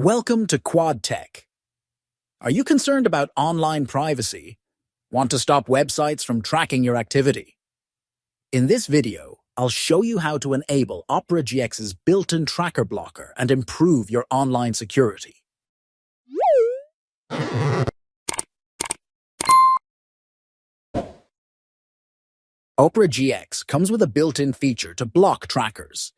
Welcome to Quad Tech. Are you concerned about online privacy? Want to stop websites from tracking your activity? In this video, I'll show you how to enable Opera GX's built-in tracker blocker and improve your online security. Opera GX comes with a built-in feature to block trackers.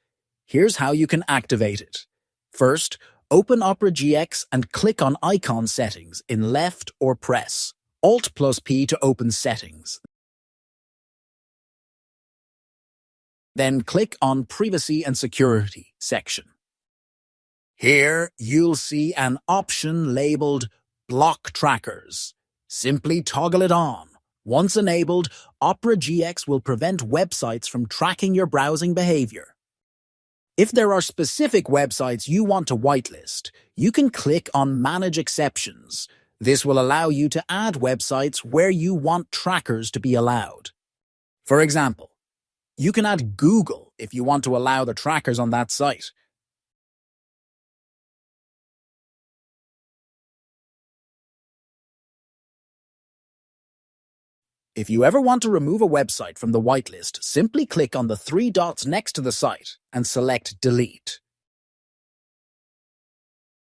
Here's how you can activate it. First, open Opera GX and click on Icon Settings in left or press Alt+P to open Settings. Then click on Privacy and Security section. Here, you'll see an option labeled Block Trackers. Simply toggle it on. Once enabled, Opera GX will prevent websites from tracking your browsing behavior. If there are specific websites you want to whitelist, you can click on Manage Exceptions. This will allow you to add websites where you want trackers to be allowed. For example, you can add Google if you want to allow the trackers on that site. If you ever want to remove a website from the whitelist, simply click on the three dots next to the site and select Delete.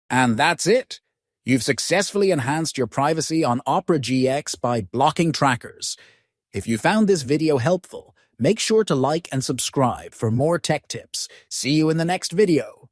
And that's it! You've successfully enhanced your privacy on Opera GX by blocking trackers. If you found this video helpful, make sure to like and subscribe for more tech tips. See you in the next video.